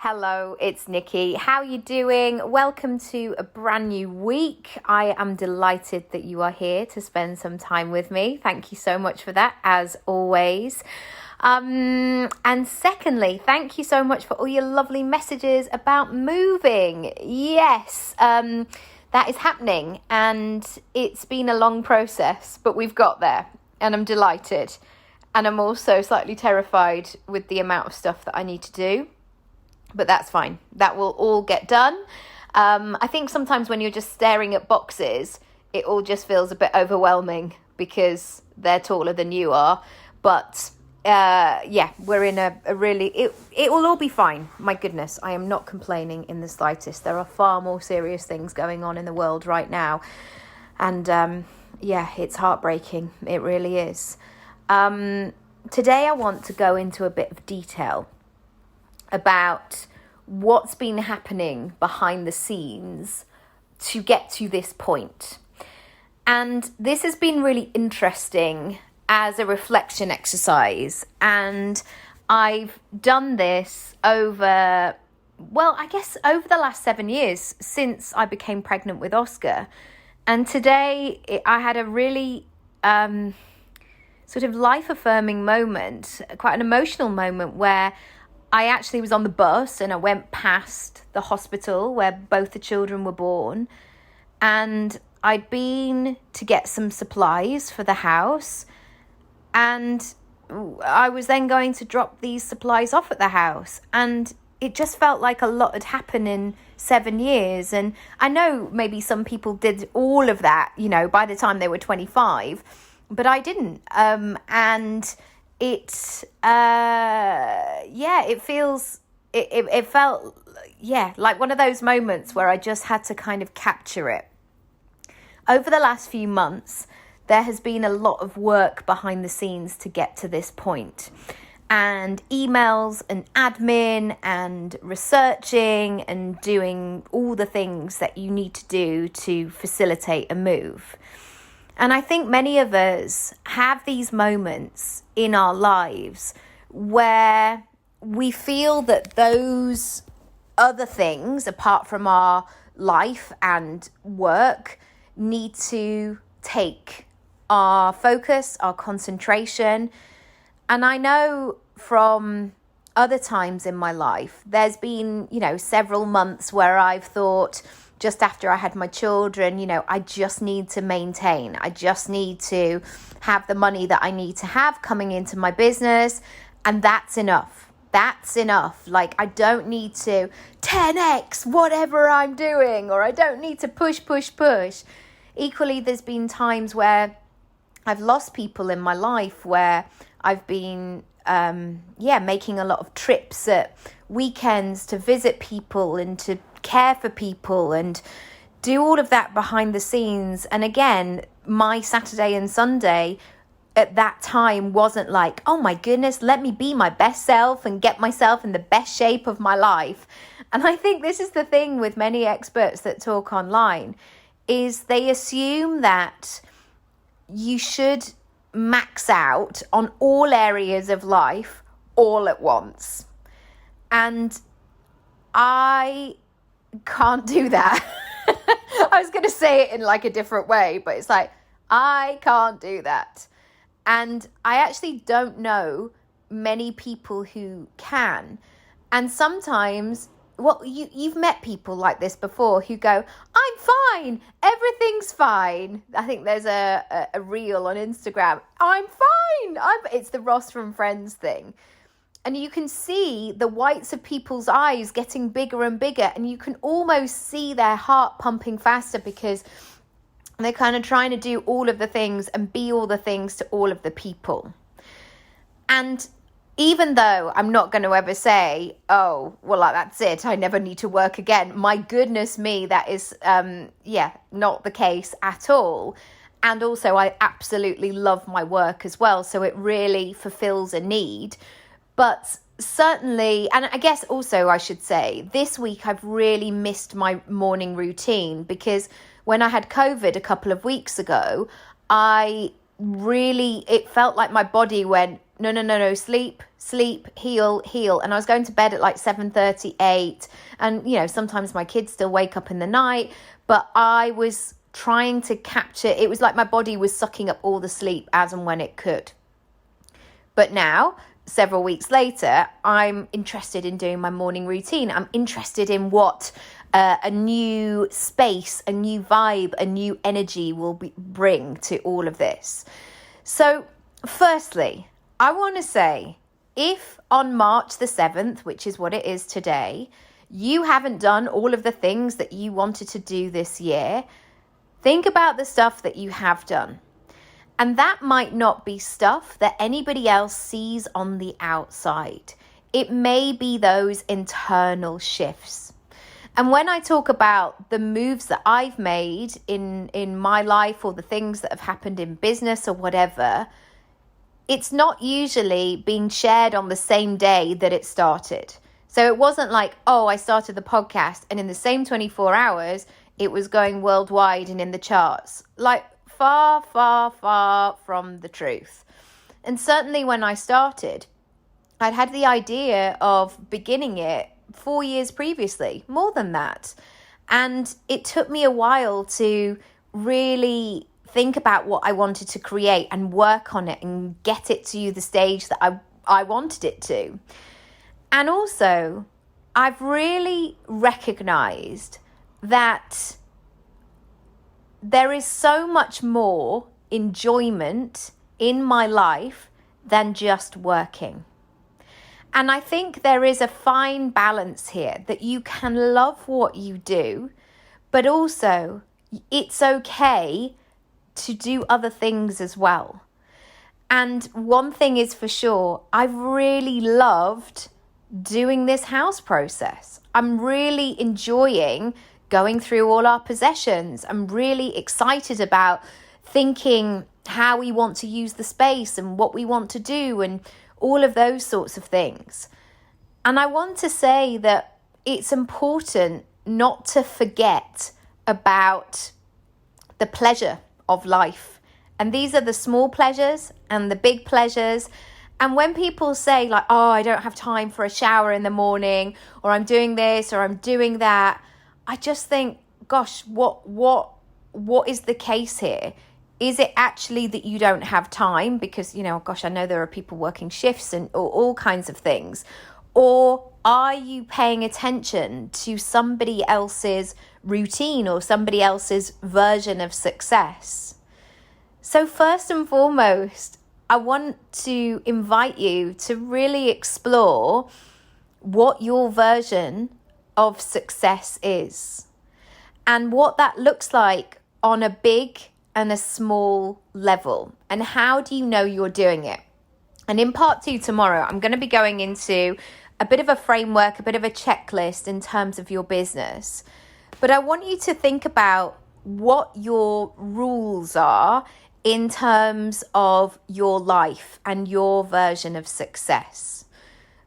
Hello, it's Nikki. How are you doing? Welcome to a brand new week. I am delighted that you are here to spend some time with me. Thank you so much for that, as always. And secondly, thank you so much for all your lovely messages about moving. Yes, that is happening, and it's been a long process, but we've got there, and I'm delighted. And I'm also slightly terrified with the amount of stuff that I need to do. But that's fine. That will all get done. I think sometimes when you're just staring at boxes, it all just feels a bit overwhelming because they're taller than you are. But we're in a really... It will all be fine. My goodness, I am not complaining in the slightest. There are far more serious things going on in the world right now. And it's heartbreaking. It really is. Today I want to go into a bit of detail about what's been happening behind the scenes to get to this point. And this has been really interesting as a reflection exercise. And I've done this over the last 7 years since I became pregnant with Oscar. And today I had a really sort of life-affirming moment, quite an emotional moment where I actually was on the bus and I went past the hospital where both the children were born, and I'd been to get some supplies for the house, and I was then going to drop these supplies off at the house, and it just felt like a lot had happened in 7 years. And I know maybe some people did all of that, by the time they were 25, but I didn't. It felt like one of those moments where I just had to kind of capture it. Over the last few months, there has been a lot of work behind the scenes to get to this point, and emails and admin and researching and doing all the things that you need to do to facilitate a move. And I think many of us have these moments in our lives where we feel that those other things, apart from our life and work, need to take our focus, our concentration. And I know from other times in my life, there's been, several months where I've thought, just after I had my children, I just need to maintain. I just need to have the money that I need to have coming into my business. And that's enough. That's enough. Like, I don't need to 10x whatever I'm doing, or I don't need to push. Equally, there's been times where I've lost people in my life where I've been, making a lot of trips at weekends to visit people and to care for people and do all of that behind the scenes. And again, my Saturday and Sunday at that time wasn't like, oh my goodness, let me be my best self and get myself in the best shape of my life. And I think this is the thing with many experts that talk online, is they assume that you should max out on all areas of life all at once. And I can't do that. I was going to say it in like a different way, but it's like, I can't do that. And I actually don't know many people who can. And sometimes, you've met people like this before who go, I'm fine, everything's fine. I think there's a reel on Instagram. I'm fine. It's the Ross from Friends thing. And you can see the whites of people's eyes getting bigger and bigger. And you can almost see their heart pumping faster because they're kind of trying to do all of the things and be all the things to all of the people. And even though I'm not going to ever say, oh, well, that's it, I never need to work again. My goodness me, that is, not the case at all. And also, I absolutely love my work as well. So it really fulfills a need. But certainly, and I guess also I should say, this week I've really missed my morning routine because when I had COVID a couple of weeks ago, it felt like my body went, no, sleep, heal. And I was going to bed at like 7:38. And, you know, sometimes my kids still wake up in the night, but I was trying to capture, it was like my body was sucking up all the sleep as and when it could. But now, several weeks later, I'm interested in doing my morning routine. I'm interested in what a new space, a new vibe, a new energy will bring to all of this. So, firstly, I want to say, if on March the 7th, which is what it is today, you haven't done all of the things that you wanted to do this year, think about the stuff that you have done. And that might not be stuff that anybody else sees on the outside. It may be those internal shifts. And when I talk about the moves that I've made in my life, or the things that have happened in business or whatever, it's not usually being shared on the same day that it started. So it wasn't like, oh, I started the podcast and in the same 24 hours, it was going worldwide and in the charts. Like, far, far, far from the truth. And certainly when I started, I'd had the idea of beginning it 4 years previously, more than that. And it took me a while to really think about what I wanted to create and work on it and get it to the stage that I wanted it to. And also, I've really recognized that there is so much more enjoyment in my life than just working. And I think there is a fine balance here, that you can love what you do, but also it's okay to do other things as well. And one thing is for sure, I've really loved doing this house process. I'm really enjoying going through all our possessions. I'm really excited about thinking how we want to use the space and what we want to do and all of those sorts of things. And I want to say that it's important not to forget about the pleasure of life. And these are the small pleasures and the big pleasures. And when people say like, oh, I don't have time for a shower in the morning, or I'm doing this or I'm doing that, I just think, gosh, what is the case here? Is it actually that you don't have time? Because, you know, gosh, I know there are people working shifts and all kinds of things. Or are you paying attention to somebody else's routine or somebody else's version of success? So first and foremost, I want to invite you to really explore what your version of success is and what that looks like on a big and a small level, and how do you know you're doing it. And in part 2 tomorrow, I'm going to be going into a bit of a framework, a bit of a checklist in terms of your business. But I want you to think about what your rules are in terms of your life and your version of success.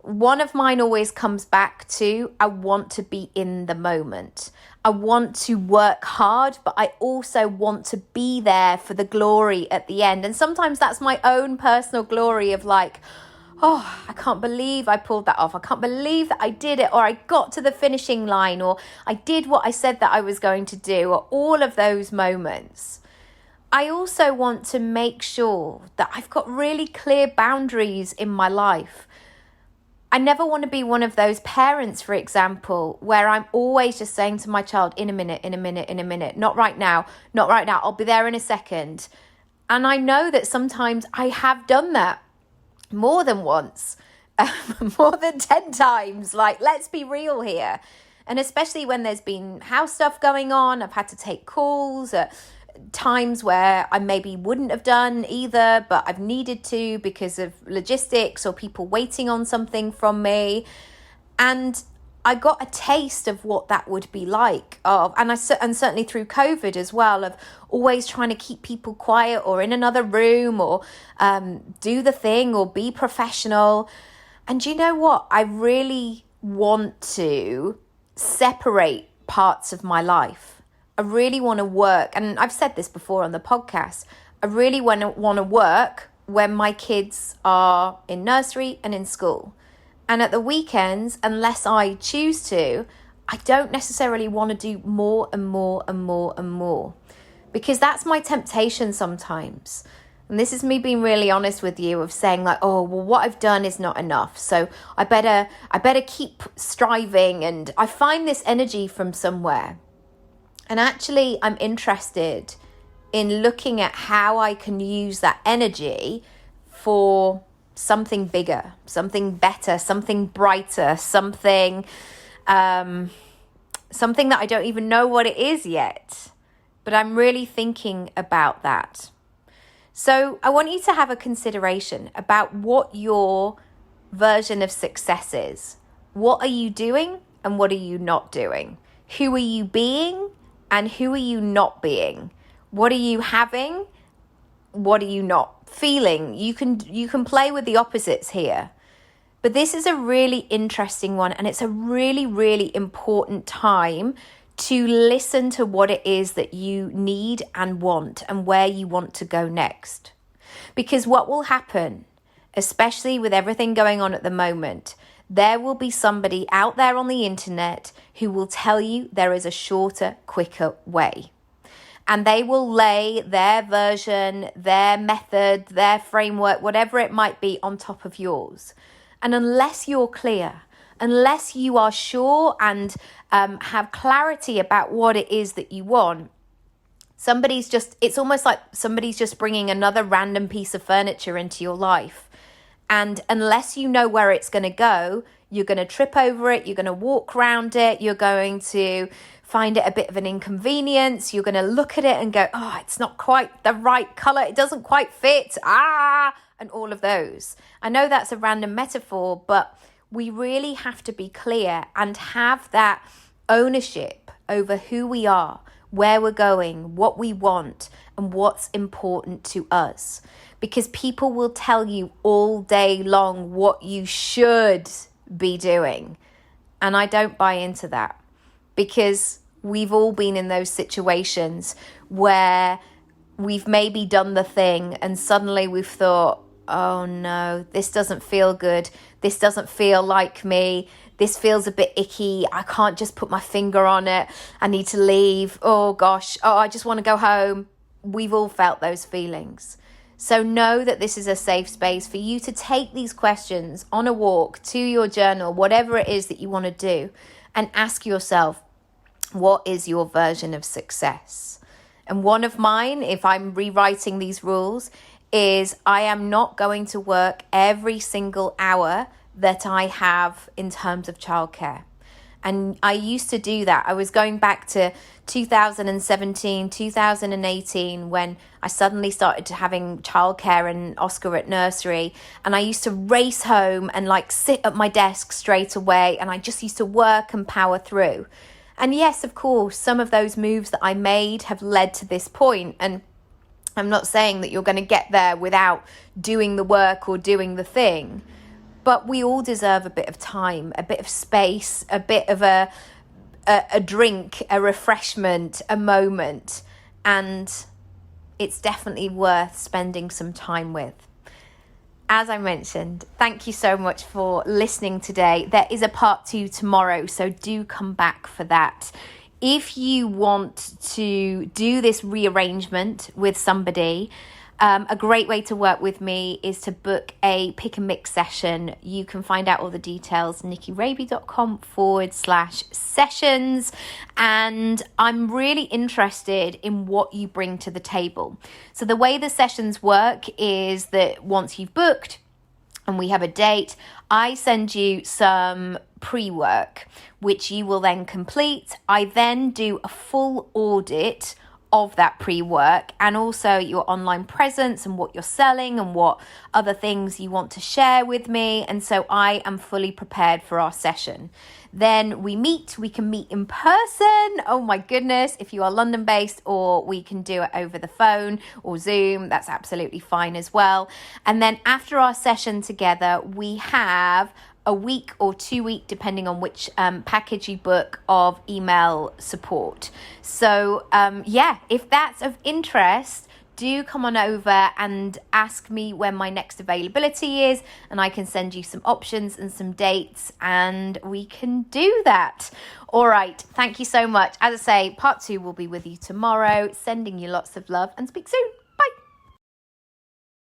One of mine always comes back to, I want to be in the moment. I want to work hard, but I also want to be there for the glory at the end. And sometimes that's my own personal glory of like, oh, I can't believe I pulled that off. I can't believe that I did it, or I got to the finishing line, or I did what I said that I was going to do, or all of those moments. I also want to make sure that I've got really clear boundaries in my life. I never want to be one of those parents, for example, where I'm always just saying to my child, in a minute, not right now, I'll be there in a second. And I know that sometimes I have done that more than once, more than 10 times. Like, let's be real here. And especially when there's been house stuff going on, I've had to take calls at times where I maybe wouldn't have done either, but I've needed to because of logistics or people waiting on something from me. And I got a taste of what that would be like. And certainly through COVID as well, of always trying to keep people quiet or in another room, or do the thing or be professional. And you know what? I really want to separate parts of my life. I really want to work, and I've said this before on the podcast, I really want to work when my kids are in nursery and in school. And at the weekends, unless I choose to, I don't necessarily want to do more and more and more and more, because that's my temptation sometimes. And this is me being really honest with you, of saying like, oh, well, what I've done is not enough, so I better keep striving. And I find this energy from somewhere. And actually, I'm interested in looking at how I can use that energy for something bigger, something better, something brighter, something that I don't even know what it is yet. But I'm really thinking about that. So I want you to have a consideration about what your version of success is. What are you doing and what are you not doing? Who are you being and who are you not being? What are you having? What are you not feeling? You can play with the opposites here. But this is a really interesting one, and it's a really, really important time to listen to what it is that you need and want and where you want to go next. Because what will happen, especially with everything going on at the moment, there will be somebody out there on the internet who will tell you there is a shorter, quicker way. And they will lay their version, their method, their framework, whatever it might be, on top of yours. And unless you're clear, unless you are sure and have clarity about what it is that you want, it's almost like somebody's just bringing another random piece of furniture into your life. And unless you know where it's going to go, you're going to trip over it, you're going to walk around it, you're going to find it a bit of an inconvenience, you're going to look at it and go, oh, it's not quite the right colour, it doesn't quite fit, and all of those. I know that's a random metaphor, but we really have to be clear and have that ownership over who we are, where we're going, what we want, and what's important to us. Because people will tell you all day long what you should be doing. And I don't buy into that, because we've all been in those situations where we've maybe done the thing and suddenly we've thought, oh no, this doesn't feel good. This doesn't feel like me. This feels a bit icky. I can't just put my finger on it. I need to leave. Oh gosh. Oh, I just want to go home. We've all felt those feelings. So know that this is a safe space for you to take these questions on a walk, to your journal, whatever it is that you want to do, and ask yourself, what is your version of success? And one of mine, if I'm rewriting these rules, is I am not going to work every single hour that I have in terms of childcare. And I used to do that. I was going back to 2017, 2018, when I suddenly started having childcare and Oscar at nursery. And I used to race home and sit at my desk straight away. And I just used to work and power through. And yes, of course, some of those moves that I made have led to this point. And I'm not saying that you're going to get there without doing the work or doing the thing. But we all deserve a bit of time, a bit of space, a bit of a drink, a refreshment, a moment. And it's definitely worth spending some time with. As I mentioned, thank you so much for listening today. There is a part 2 tomorrow, so do come back for that. If you want to do this rearrangement with somebody, a great way to work with me is to book a pick and mix session. You can find out all the details, nikiraby.com/sessions. And I'm really interested in what you bring to the table. So the way the sessions work is that once you've booked and we have a date, I send you some pre-work, which you will then complete. I then do a full audit of that pre-work and also your online presence and what you're selling and what other things you want to share with me. And so I am fully prepared for our session. Then we can meet in person. Oh my goodness, if you are London based, or we can do it over the phone or Zoom, that's absolutely fine as well. And then after our session together, we have a week or 2 week, depending on which package you book, of email support. So if that's of interest, do come on over and ask me when my next availability is, and I can send you some options and some dates, and we can do that. All right, thank you so much. As I say, part 2 will be with you tomorrow. Sending you lots of love, and speak soon.